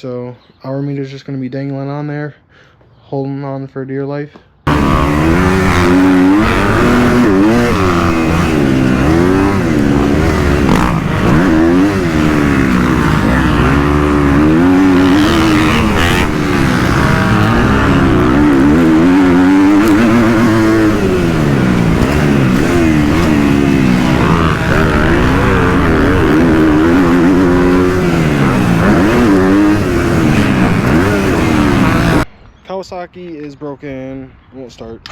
so our meter's just going to be dangling on there, holding on for dear life. Kawasaki is broken, it won't start.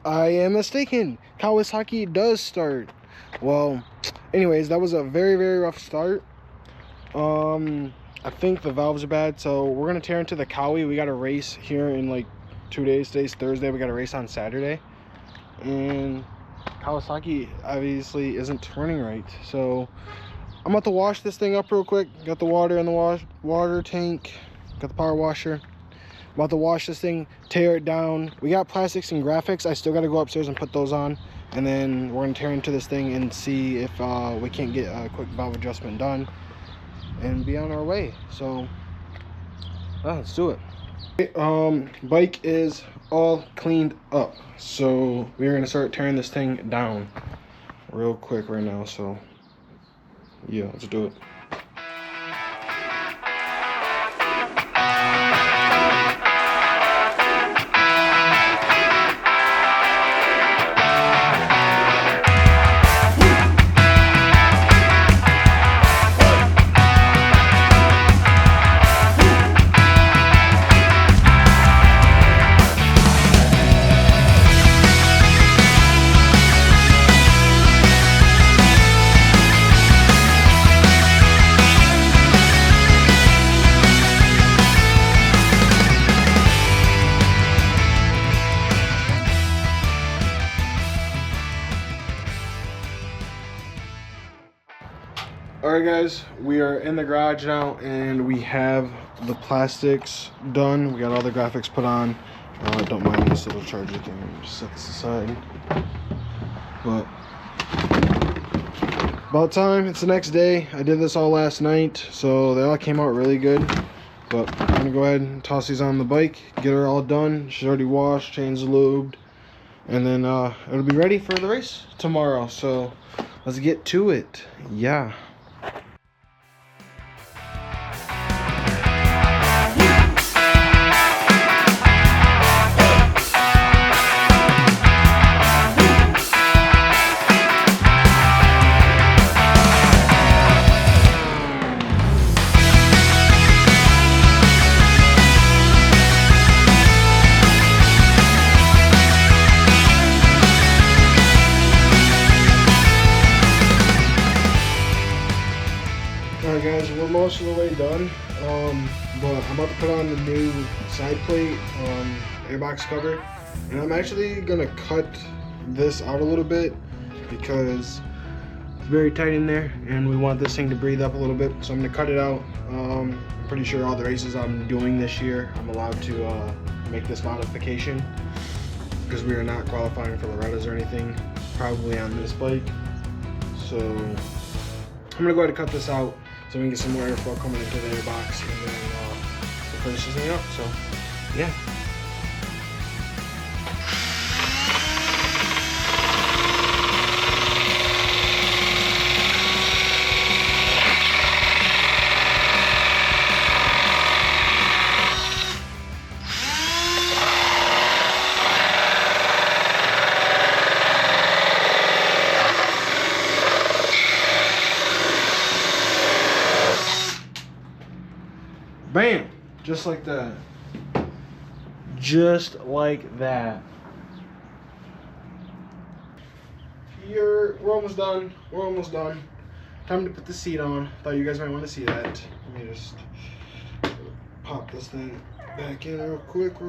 I am mistaken. Kawasaki does start. Well, anyways, that was a very, very rough start. I think the valves are bad, so we're gonna tear into the Kawi. We got a race here in like 2 days. Today's Thursday. We got a race on Saturday, and Kawasaki obviously isn't running right. So I'm about to wash this thing up real quick. Got the water in the water tank. Got the power washer. About to wash this thing, tear it down. We got plastics and graphics. I still got to go upstairs and put those on, and then we're gonna tear into this thing and see if we can't get a quick valve adjustment done and be on our way. So let's do it. Bike is all cleaned up, so we're gonna start tearing this thing down real quick right now. So yeah, let's do it. Alright guys, we are in the garage now and we have the plastics done. We got all the graphics put on. Don't mind this little charger thing, just set this aside. But about time, it's the next day. I did this all last night, so they all came out really good. But I'm gonna go ahead and toss these on the bike, get her all done. She's already washed, changed, lubed, and then it'll be ready for the race tomorrow. So let's get to it. Yeah. Alright guys, we're most of the way done, but I'm about to put on the new side plate airbox cover, and I'm actually gonna cut this out a little bit because it's very tight in there and we want this thing to breathe up a little bit, so I'm gonna cut it out. I'm pretty sure all the races I'm doing this year I'm allowed to make this modification because we are not qualifying for Loretta's or anything probably on this bike. So I'm gonna go ahead and cut this out so we can get some more airflow coming into the airbox, and then we'll finish this thing up. So yeah. Bam! Just like that. Just like that. We're almost done. We're almost done. Time to put the seat on. Thought you guys might want to see that. Let me just pop this thing back in real quick,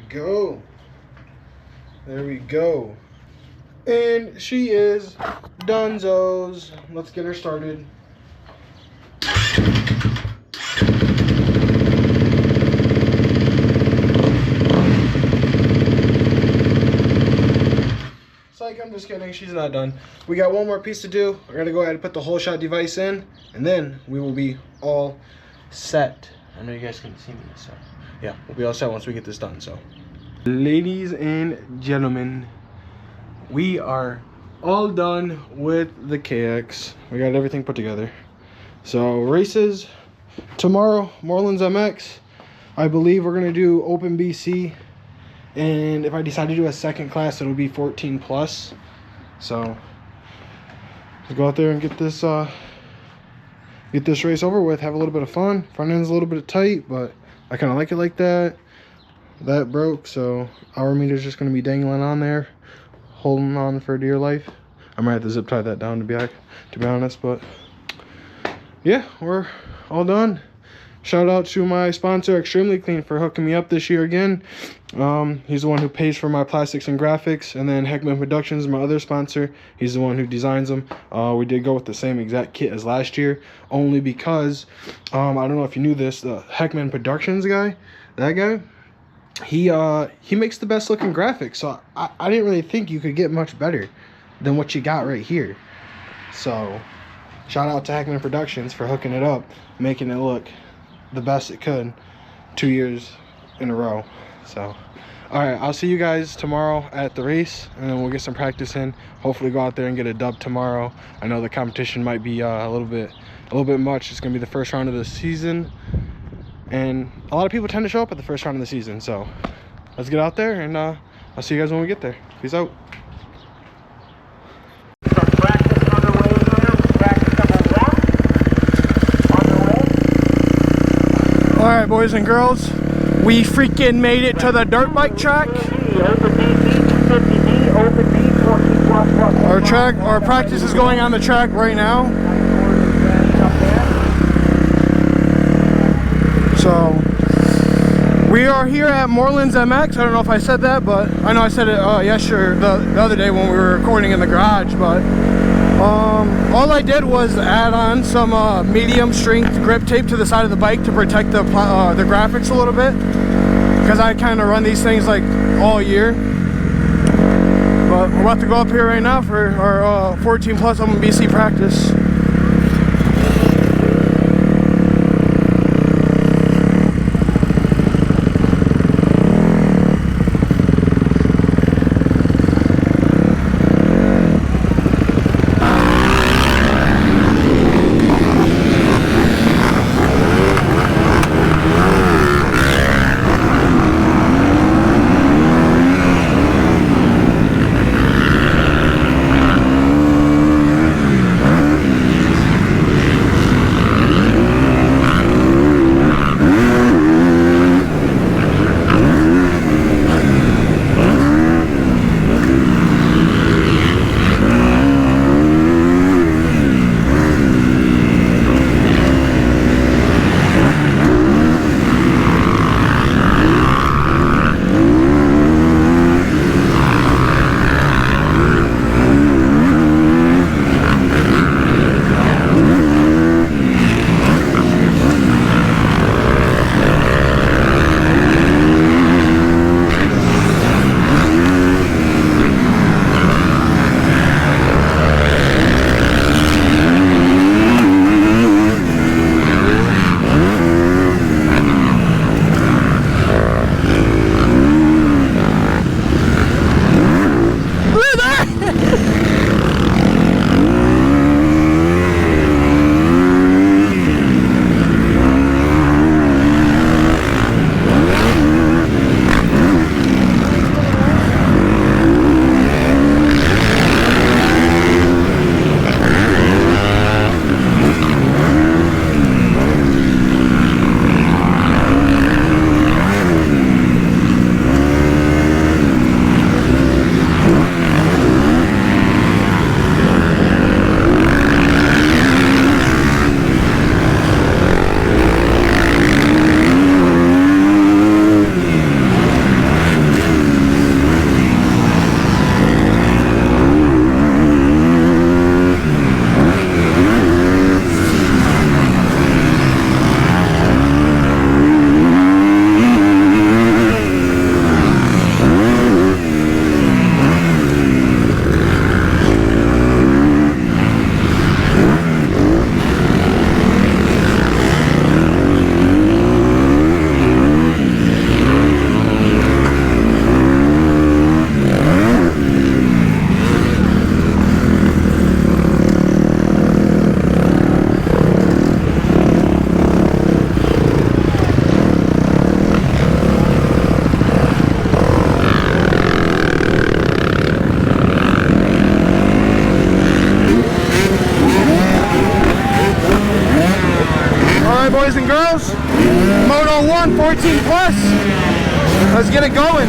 go. There we go. And she is donezo's. Let's get her started. Psych, I'm just kidding. She's not done. We got one more piece to do. We're gonna go ahead and put the whole shot device in, and then we will be all set. I know you guys can see me, so yeah, we'll be all set once we get this done. So, ladies and gentlemen, we are all done with the KX. We got everything put together. So races tomorrow, Morleands MX. I believe we're gonna do Open BC, and if I decide to do a second class, it'll be 14 plus. So let's go out there and get this race over with. Have a little bit of fun. Front end's a little bit tight, but I kind of like it like that. That broke, so hour meter's just gonna be dangling on there, holding on for dear life. I might have to zip tie that down to be honest, but yeah, we're all done. Shout out to my sponsor Extremely Clean for hooking me up this year again. He's the one who pays for my plastics and graphics, and then Heckman Productions, my other sponsor, he's the one who designs them. We did go with the same exact kit as last year, only because I don't know if you knew this, the Heckman Productions guy, that guy, he makes the best looking graphics, so I didn't really think you could get much better than what you got right here. So shout out to Heckman Productions for hooking it up, making it look the best it could 2 years in a row. So all right, I'll see you guys tomorrow at the race, and then we'll get some practice in, hopefully go out there and get a dub tomorrow. I know the competition might be a little bit much. It's gonna be the first round of the season, and a lot of people tend to show up at the first round of the season. So let's get out there, and I'll see you guys when we get there. Peace out. All right, boys and girls, we freaking made it to the dirt bike track. Our practice is going on the track right now. So we are here at Morleands MX. I don't know if I said that, but I know I said it yesterday, the other day when we were recording in the garage. But all I did was add on some medium strength grip tape to the side of the bike to protect the graphics a little bit, because I kind of run these things like all year. But we're about to go up here right now for our 14 plus Open BC practice. boys and girls. Moto 1 14 plus. Let's get it going.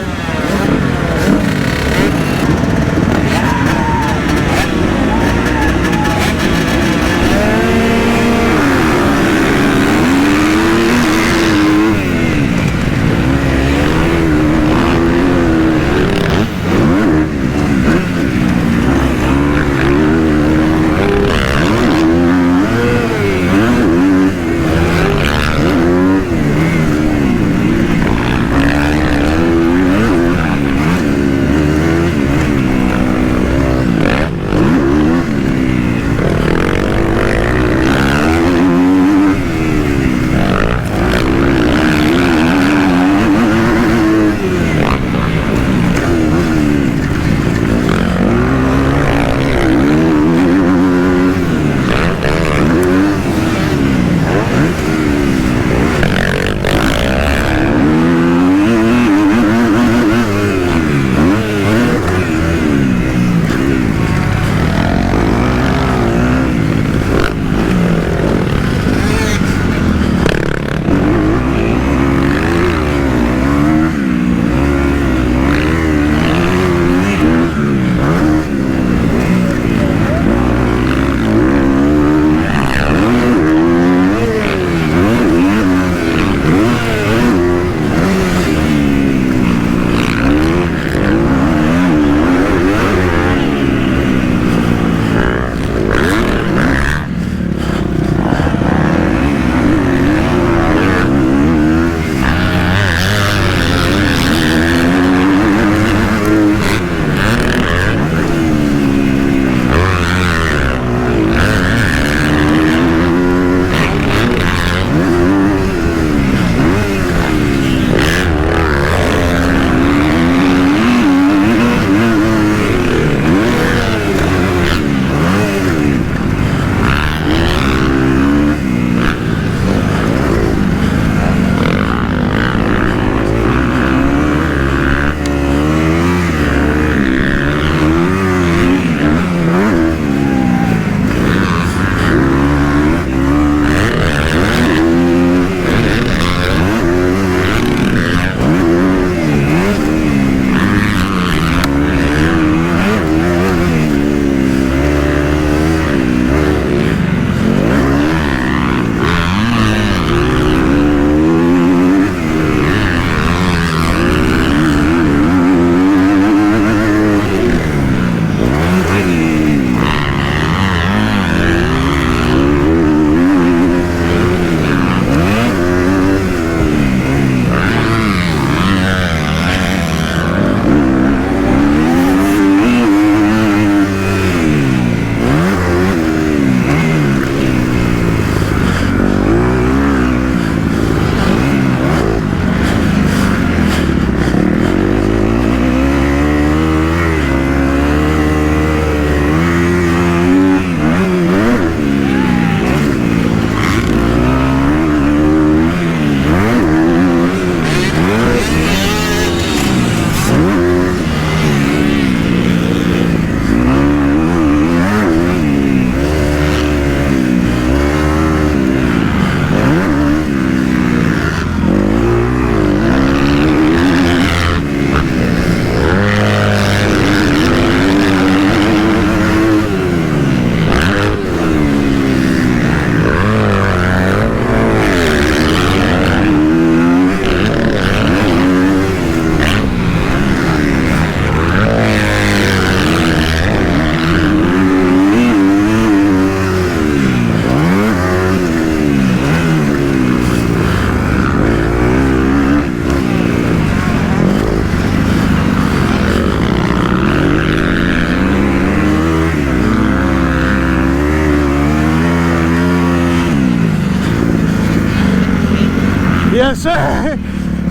Yes, sir.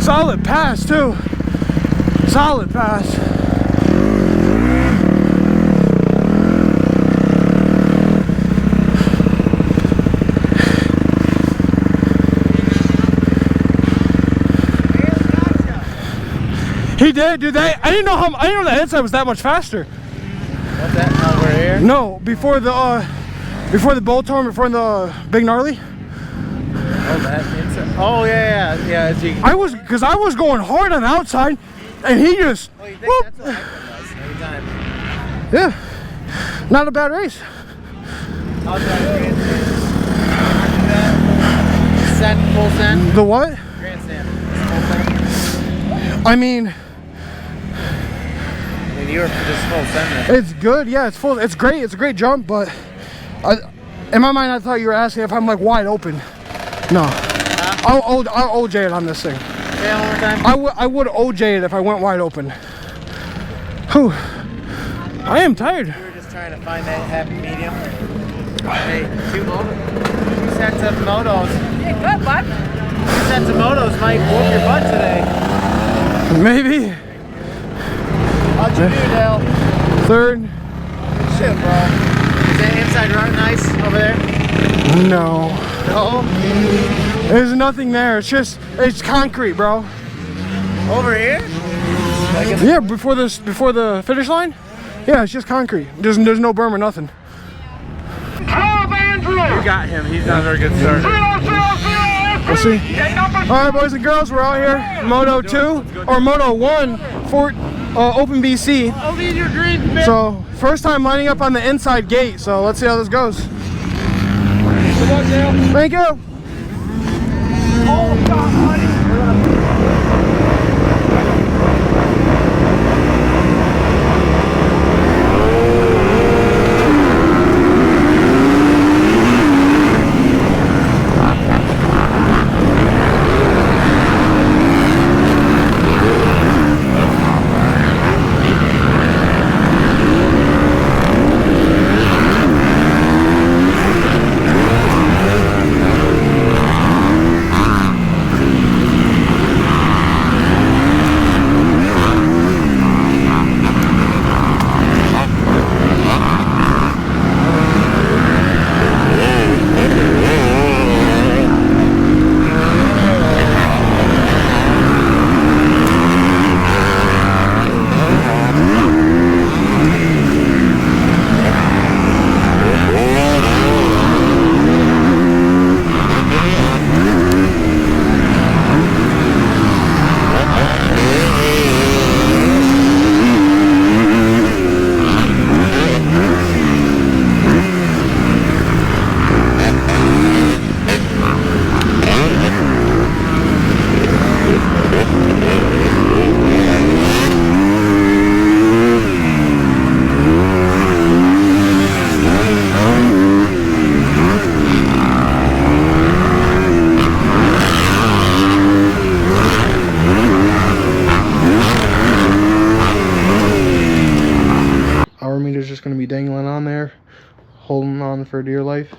Solid pass, too. Solid pass. He did, dude. I didn't know the headset was that much faster. What's that over here? No, before the bolt torn, before the big gnarly. Oh, that inside. Oh, yeah. I was going hard on the outside, and he just. Oh, you think whoop. that's what Michael does every time? Yeah, not a bad race. I'll try grandstand. Send, full send. The what? Grandstand. Full send. I mean, You were just full send. it's good. Yeah, it's full. It's great. It's a great jump, but in my mind, I thought you were asking if I'm like wide open. No, I'll OJ it on this thing. Say it one more time. I would OJ it if I went wide open. Whew. I am tired. We were just trying to find that happy medium. Hey, two sets of motos. Yeah, good, bud. 2 sets of motos might whoop your butt today. Maybe. How'd you do, Dale? Third. Shit, bro. Is that inside run nice over there? No. No? There's nothing there. It's concrete, bro. Over here? Yeah, before the finish line. Yeah, it's just concrete. There's no berm or nothing. You got him. He's not a very good starter. We'll see. All right, boys and girls, we're out here. Moto 2 or Moto 1 for Open BC. I'll leave your green, man. So first time lining up on the inside gate. So let's see how this goes. Good luck, Dale. Thank you. Oh, God, buddy. Our meter's just going to be dangling on there, holding on for dear life.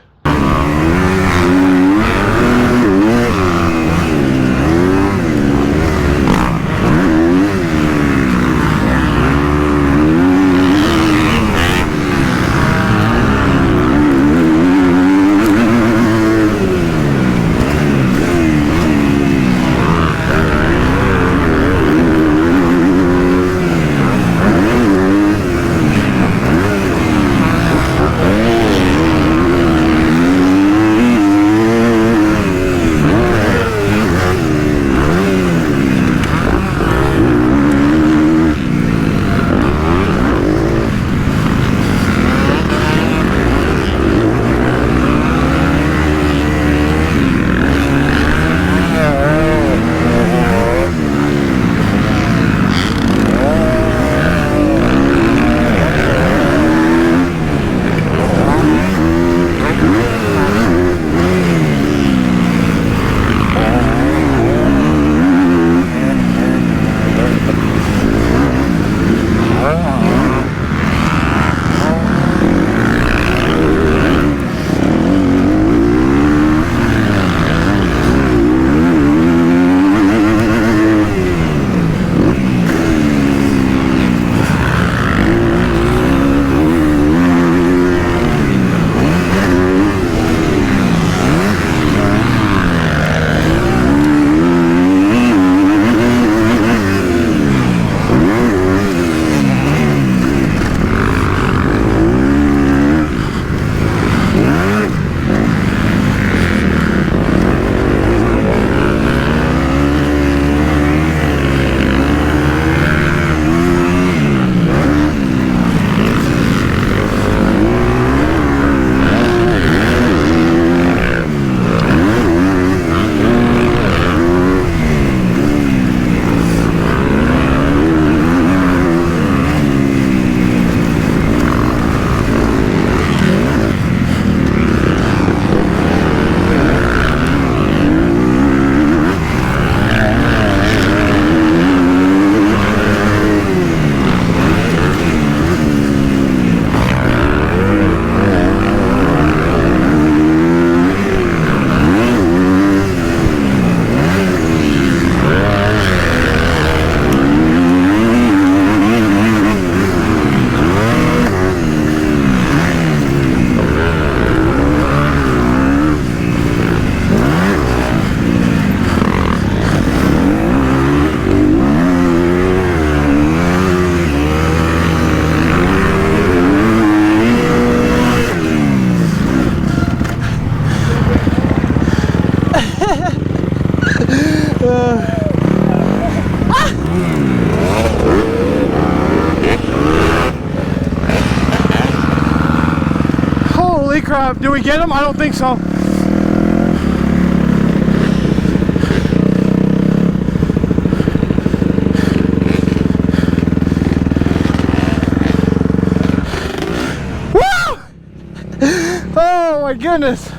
crap. Did we get him? I don't think so. Woo! Oh my goodness.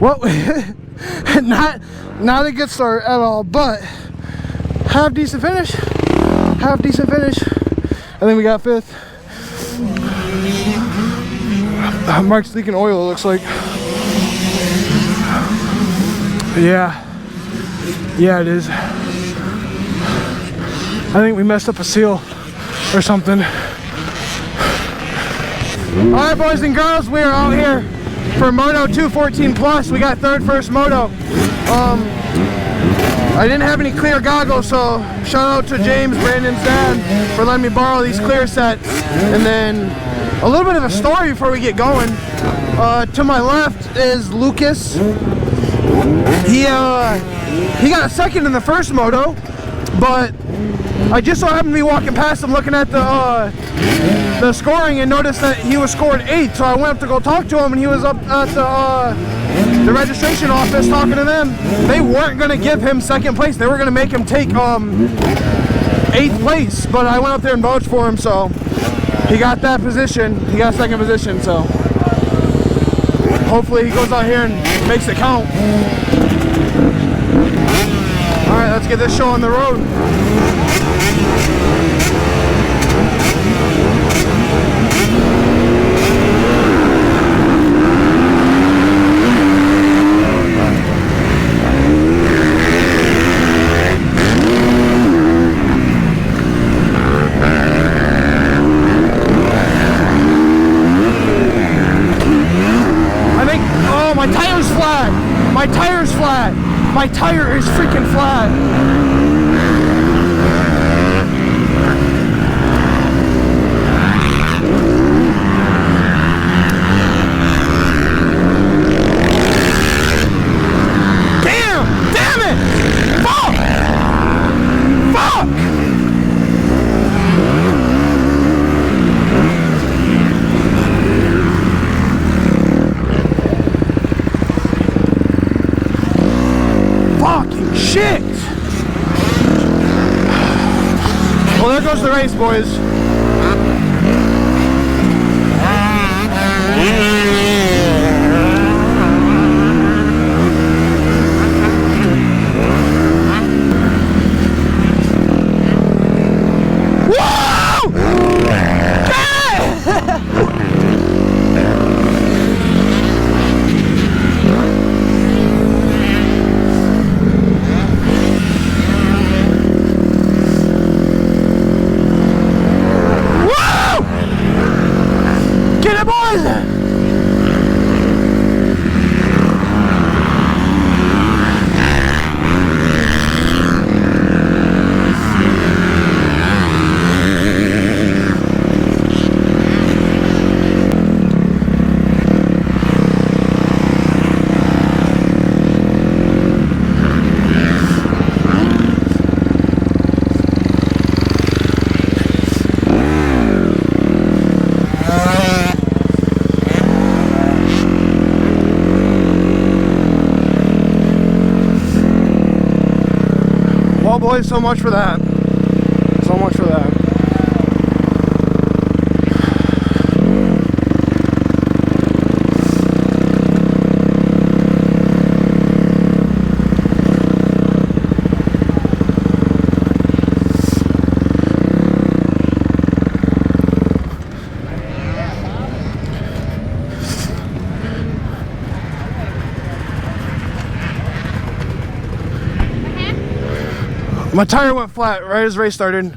Well, not a good start at all, but half decent finish. Half decent finish. I think we got 5th. Mark's leaking oil, it looks like. Yeah. Yeah, it is. I think we messed up a seal or something. Alright, boys and girls, we are out here for Moto 214 Plus. We got 3rd first Moto. I didn't have any clear goggles, so shout out to James, Brandon's dad, for letting me borrow these clear sets. And then a little bit of a story before we get going. To my left is Lucas. He got a 2nd in the first Moto, but I just so happened to be walking past him looking at the scoring and noticed that he was scored 8th. So I went up to go talk to him, and he was up at the registration office talking to them. They weren't going to give him 2nd place. They were going to make him take 8th place, but I went up there and vouched for him, so he got that position. He got 2nd position, so hopefully he goes out here and makes it count. Alright, let's get this show on the road. My tire's flat. My tire's flat. My tire is freaking flat. Damn! Damn it! Fuck! Fuck! Shit! Well, there goes the race, boys. Whoa! Well, boys, so much for that. So much for that. My tire went flat right as the race started.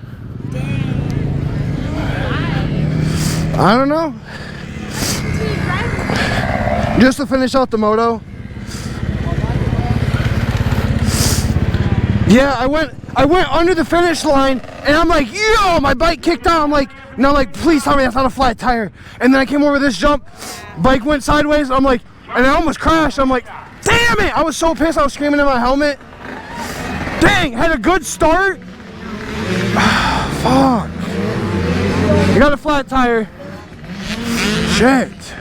I don't know. Just to finish out the moto. Yeah, I went under the finish line and I'm like, yo, my bike kicked out. I'm like, please tell me that's not a flat tire. And then I came over this jump, bike went sideways. I'm like, and I almost crashed. I'm like, damn it! I was so pissed. I was screaming in my helmet. Dang, had a good start. Fuck. I got a flat tire. Shit.